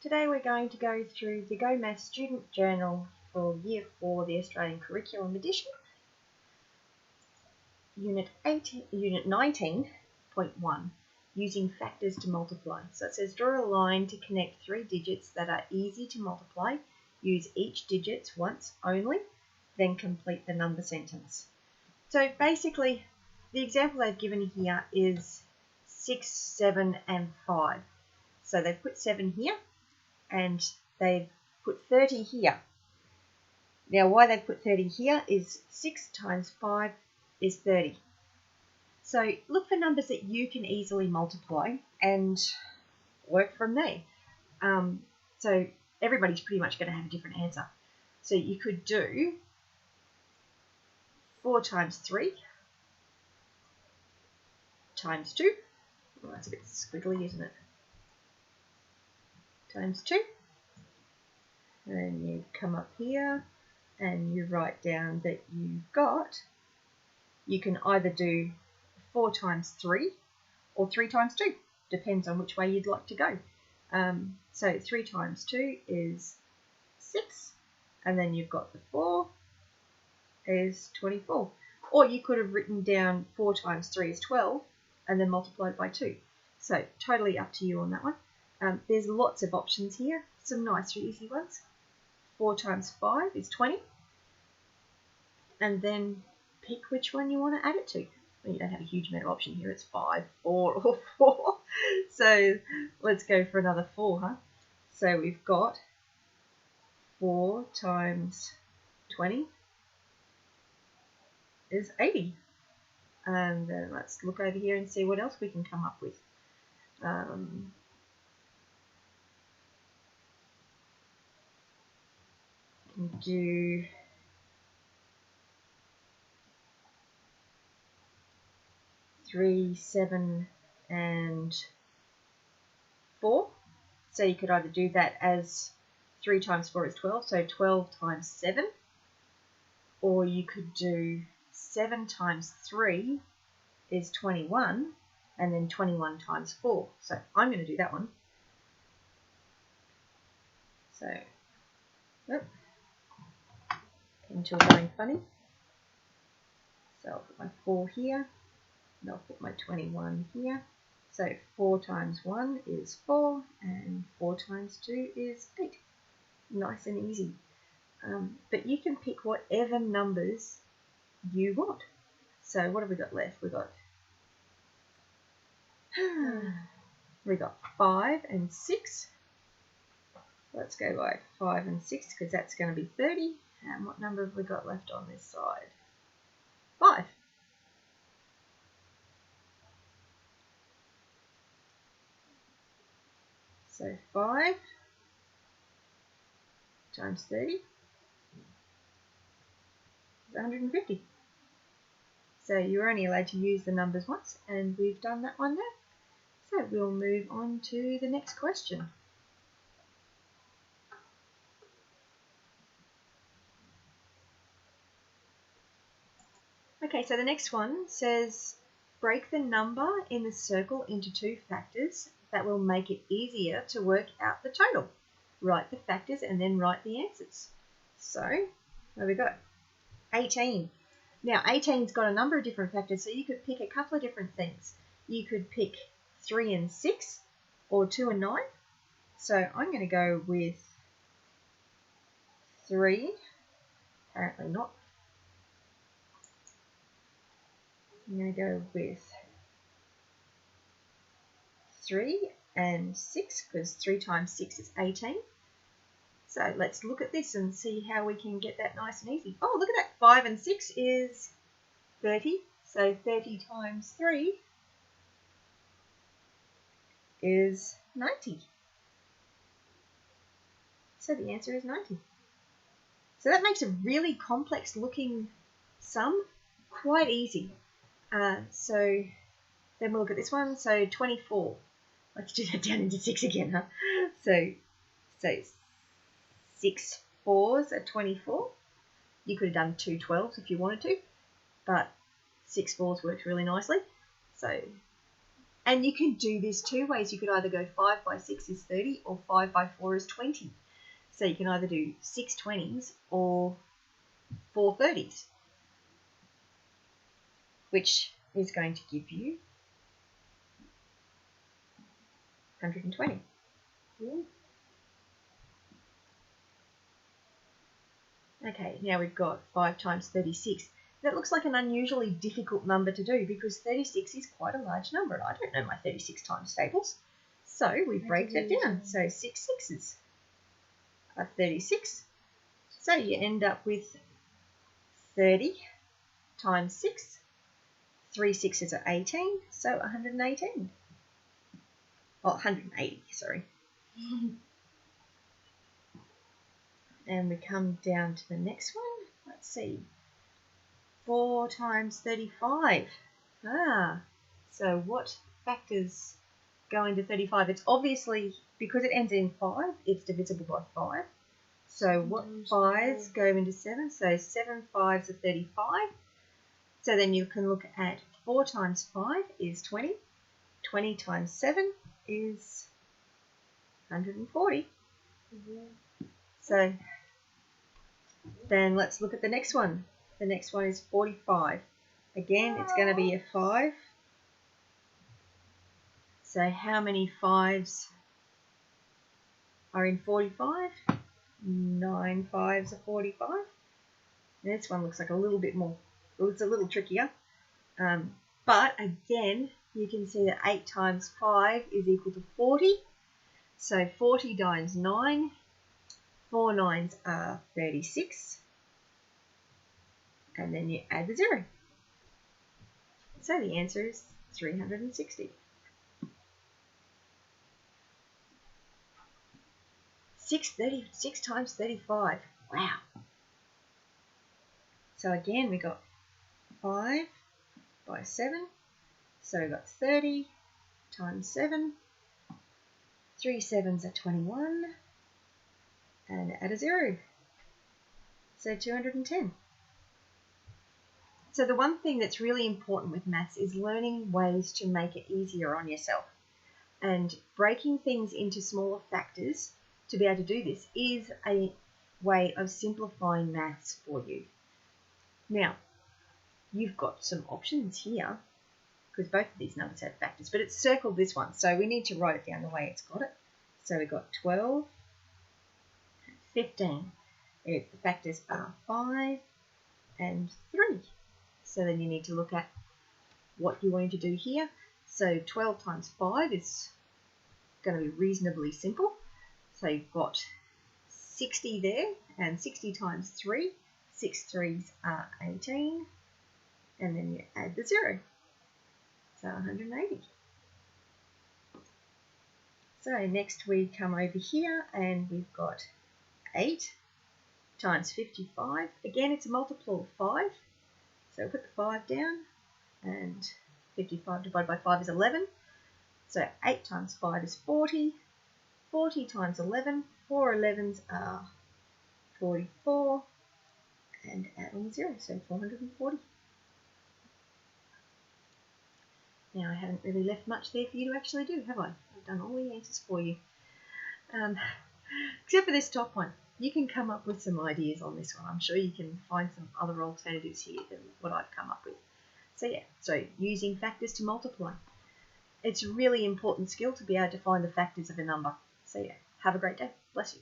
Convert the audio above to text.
Today we're going to go through the Go Maths Student Journal for Year 4, the Australian Curriculum Edition, Unit 19.1, using factors to multiply. So it says draw a line to connect three digits that are easy to multiply. Use each digit once only, then complete the number sentence. So basically, the example they've given here is 6, 7 and 5. So they've put 7 here and they've put 30 here. Now why they've put 30 here is 6 times 5 is 30. So look for numbers that you can easily multiply and work from there. So everybody's pretty much going to have a different answer. So you could do 4 times 3 times 2. Well, that's a bit squiggly, isn't it? Times 2. And then you come up here and you write down that you can either do 4 times 3 or 3 times 2. Depends on which way you'd like to go. So 3 times 2 is 6. And then you've got the 4 is 24. Or you could have written down 4 times 3 is 12 and then multiplied by 2. So totally up to you on that one. There's lots of options here. Some nice easy ones. 4 times 5 is 20. And then pick which one you want to add it to. Well, you don't have a huge amount of option here. It's 5, 4 or 4. So let's go for another 4, huh? So we've got 4 times 20 is 80. And then let's look over here and see what else we can come up with. Do 3, 7 and 4. So you could either do that as 3 times 4 is 12, so 12 times 7. Or you could do 7 times 3 is 21, and then 21 times 4. So I'm going to do that one. So, pen tool going funny. So I'll put my 4 here, and I'll put my 21 here. So 4 times 1 is 4, and 4 times 2 is 8. Nice and easy. But you can pick whatever numbers you want. So what have we got left? We got 5 and 6. Let's go by 5 and 6 because that's going to be 30. And what number have we got left on this side? 5. So 5 times 30 is 150. So you're only allowed to use the numbers once, and we've done that one there. So we'll move on to the next question. Okay, so the next one says break the number in the circle into 2 factors that will make it easier to work out the total. Write the factors and then write the answers. So, what have we got? 18. Now, 18's got a number of different factors, so you could pick a couple of different things. You could pick 3 and 6 or 2 and 9. So, I'm going to go with 3. Apparently not. I'm going to go with 3 and 6 because 3 times 6 is 18. So let's look at this and see how we can get that nice and easy. Oh, look at that. 5 and 6 is 30. So 30 times 3 is 90. So the answer is 90. So that makes a really complex looking sum quite easy. So then we'll look at this one. So 24. Let's do that down into 6 again, huh? So 6 4s are 24. You could have done 2 12s if you wanted to, but 6 4s works really nicely. So And you can do this two ways. You could either go 5 by 6 is 30 or 5 by 4 is 20. So you can either do 6 20s or 4 30s, which is going to give you 120. Ooh. Okay, now we've got 5 times 36. That looks like an unusually difficult number to do because 36 is quite a large number, and I don't know my 36 times tables. So we break that down. So 6 sixes are 36. So you end up with 30 times 6. 3 sixes are 18, so 118. Oh, 180, sorry. And we come down to the next one. Let's see. 4 times 35. So what factors go into 35? It's obviously, because it ends in 5, it's divisible by 5. So what 5s go into 7? So 7 5s are 35. So then you can look at 4 times 5 is 20. 20 times 7 is 140. So then let's look at the next one. The next one is 45. Again, it's going to be a 5. So how many 5s are in 45? 9 5s are 45. This one looks like a little bit more, it's a little trickier. But again, you can see that 8 times 5 is equal to 40. So 40 times 9, 4 9s are 36. And then you add the 0. So the answer is 360. 6 times 35. Wow. So again, we got 5 by 7. So we've got 30 times 7. 3 7s are 21. And add a 0. So 210. So the one thing that's really important with maths is learning ways to make it easier on yourself. And breaking things into smaller factors to be able to do this is a way of simplifying maths for you. Now, you've got some options here because both of these numbers have factors, but it's circled this one, so we need to write it down the way it's got it. So we've got 12, 15. The factors are 5 and 3. So then you need to look at what you're going to do here. So 12 times 5 is going to be reasonably simple. So you've got 60 there, and 60 times 3, 6 3s are 18, and then you add the 0. So 180. So next we come over here and we've got 8 times 55. Again, it's a multiple of 5. So put the 5 down, and 55 divided by 5 is 11. So 8 times 5 is 40. 40 times 11, 4 11s are 44. And add on the 0, so 440. Now I haven't really left much there for you to actually do, have I? I've done all the answers for you. Except for this top one. You can come up with some ideas on this one. I'm sure you can find some other alternatives here than what I've come up with. So yeah, so using factors to multiply. It's a really important skill to be able to find the factors of a number. So yeah, have a great day. Bless you.